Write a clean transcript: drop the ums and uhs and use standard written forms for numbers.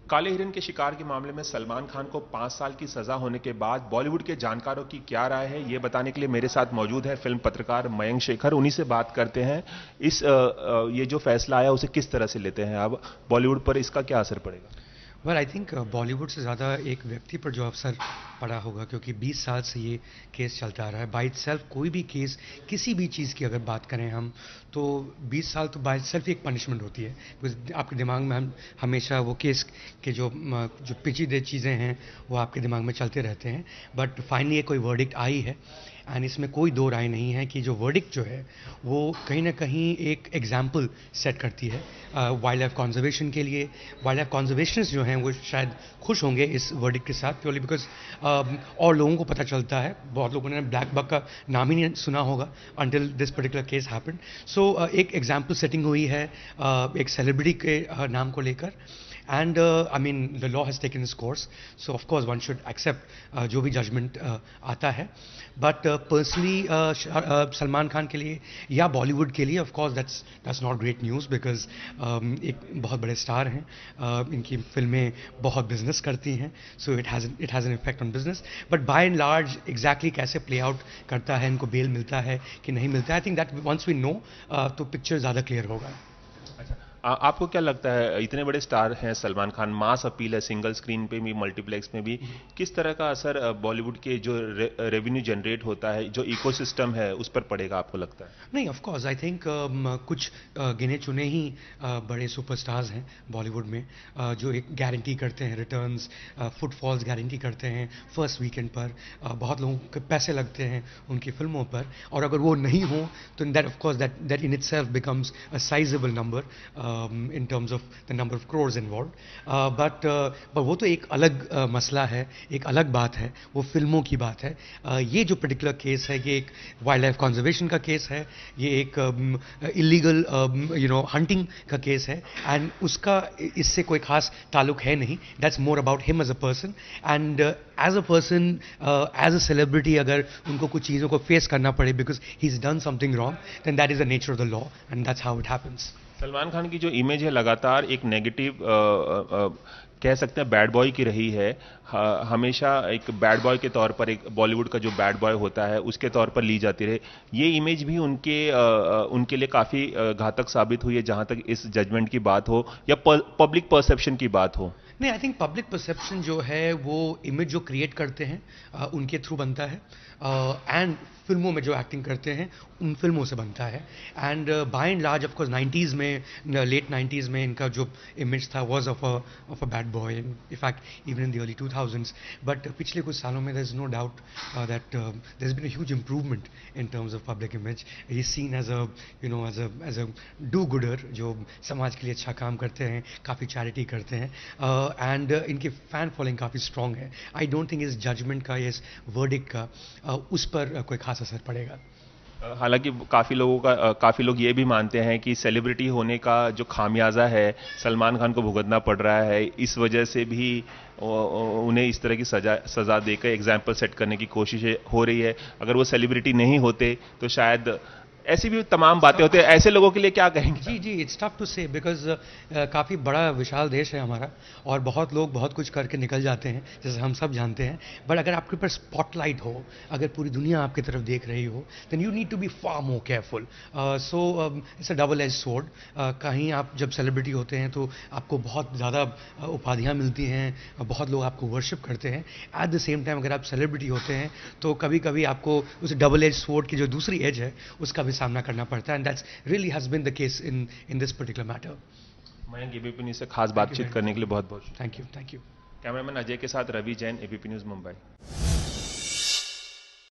काले हिरन के शिकार के मामले में सलमान खान को 5 साल की सजा होने के बाद बॉलीवुड के जानकारों की क्या राय है, ये बताने के लिए मेरे साथ मौजूद है फिल्म पत्रकार मयंक शेखर। उन्हीं से बात करते हैं। ये जो फैसला आया उसे किस तरह से लेते हैं आप? बॉलीवुड पर इसका क्या असर पड़ेगा? वेल आई थिंक बॉलीवुड से ज़्यादा एक व्यक्ति पर जो असर पड़ा होगा, क्योंकि 20 साल से ये केस चलता आ रहा है। बाय इटसेल्फ कोई भी केस, किसी भी चीज़ की अगर बात करें हम, तो 20 साल तो बाय इटसेल्फ एक पनिशमेंट होती है। बिकॉज आपके दिमाग में हम हमेशा वो केस के जो पेचीदे चीज़ें हैं वो आपके दिमाग में चलते रहते हैं। बट फाइनली कोई वर्डिक्ट आई है एंड इसमें कोई दो राय नहीं है कि जो वर्डिक्ट जो है वो कहीं ना कहीं एक एग्जाम्पल सेट करती है वाइल्ड लाइफ कंजर्वेशन के लिए। वाइल्ड लाइफ कंजर्वेशनिस्ट जो हैं वो शायद खुश होंगे इस वर्डिक्ट के साथ, प्योरली बिकॉज और लोगों को पता चलता है। बहुत लोगों ने ब्लैक बक का नाम ही नहीं सुना होगा until this particular case happened. So एक एग्जाम्पल सेटिंग हुई है एक सेलिब्रिटी के नाम को लेकर। And I mean the law has taken its course, so of course one should accept जो भी judgment आता है। But personally सलमान खान के लिए या बॉलीवुड के लिए of course that's not great news because एक बहुत बड़े स्टार हैं, इनकी फिल्में बहुत बिजनेस करती हैं, so it has an effect on business। But by and large exactly कैसे play out करता है, इनको बेल मिलता है कि नहीं मिलता है, I think that once we know तो पिक्चर ज़्यादा क्लियर होगा। आपको क्या लगता है, इतने बड़े स्टार हैं सलमान खान, मास अपील है सिंगल स्क्रीन पे भी मल्टीप्लेक्स में भी, किस तरह का असर बॉलीवुड के जो रेवेन्यू जनरेट होता है, जो इकोसिस्टम है, उस पर पड़ेगा आपको लगता है? नहीं, ऑफ कोर्स आई थिंक कुछ गिने चुने ही बड़े सुपरस्टार्स हैं बॉलीवुड में जो एक गारंटी करते हैं रिटर्न्स, फुटफॉल्स गारंटी करते हैं फर्स्ट वीकेंड पर। बहुत लोगों के पैसे लगते हैं उनकी फिल्मों पर, और अगर वो नहीं हो तो that of course that in itself becomes a sizable number in terms of the number of crores involved, but वो तो एक अलग मसला है, एक अलग बात है, वो फिल्मों की बात है। ये जो पर्टिकुलर केस है ये एक वाइल्ड लाइफ कंजर्वेशन का केस है, ये एक इलीगल हंटिंग का केस है, एंड उसका इससे कोई खास ताल्लुक है नहीं। That's more about him as a person, and as a person, as a celebrity अगर उनको कुछ चीज़ों को फेस करना पड़े because he is done something wrong, then that is the nature of the law and that's how it happens. Salman Khan की जो image है लगातार एक नेगेटिव कह सकते हैं बैड बॉय की रही है। हमेशा एक बैड बॉय के तौर पर, एक बॉलीवुड का जो बैड बॉय होता है उसके तौर पर ली जाती रही। ये इमेज भी उनके लिए काफ़ी घातक साबित हुई है, जहां तक इस जजमेंट की बात हो या पब्लिक परसेप्शन की बात हो। नहीं, आई थिंक पब्लिक परसेप्शन जो है वो इमेज जो क्रिएट करते हैं उनके थ्रू बनता है, एंड फिल्मों में जो एक्टिंग करते हैं उन फिल्मों से बनता है। And by and large of course 90s में, लेट 90s में इनका जो इमेज था was of a bad boy, in fact even in the early 2000s। But पिछले कुछ सालों में there is no doubt that there has been a huge improvement in terms of public image. He is seen as a do gooder जो समाज के लिए अच्छा काम करते हैं, काफ़ी चैरिटी करते हैं, एंड इनकी फैन फॉलोइंग काफ़ी स्ट्रॉन्ग है। आई डोंट थिंक इस जजमेंट का, इस वर्डिक्ट का उस पर कोई खास असर पड़ेगा। हालांकि काफ़ी लोग ये भी मानते हैं कि सेलिब्रिटी होने का जो खामियाजा है सलमान खान को भुगतना पड़ रहा है, इस वजह से भी उन्हें इस तरह की सजा देकर एग्जाम्पल सेट करने की कोशिश हो रही है। अगर वो सेलिब्रिटी नहीं होते तो शायद ऐसी भी तमाम बातें होती है। ऐसे लोगों के लिए क्या कहेंगे? जी, इट्स टफ टू से बिकॉज काफ़ी बड़ा विशाल देश है हमारा, और बहुत लोग बहुत कुछ करके निकल जाते हैं जैसे हम सब जानते हैं। बट अगर आपके ऊपर स्पॉटलाइट हो, अगर पूरी दुनिया आपकी तरफ देख रही हो, then you need to be far more careful. So it's a double edge sword. कहीं आप जब सेलिब्रिटी होते हैं तो आपको बहुत ज़्यादा उपाधियाँ मिलती हैं, बहुत लोग आपको वर्शिप करते हैं। एट द सेम टाइम अगर आप सेलिब्रिटी होते हैं तो कभी कभी आपको उस डबल एज स्वॉर्ड की जो दूसरी एज है उसका सामना करना पड़ता है, and that's really has been the case in this particular matter. Mayank, ABP news से खास बातचीत करने के लिए बहुत बहुत थैंक यू। कैमरामैन अजय के साथ रवि जैन, एबीपी न्यूज़ मुंबई।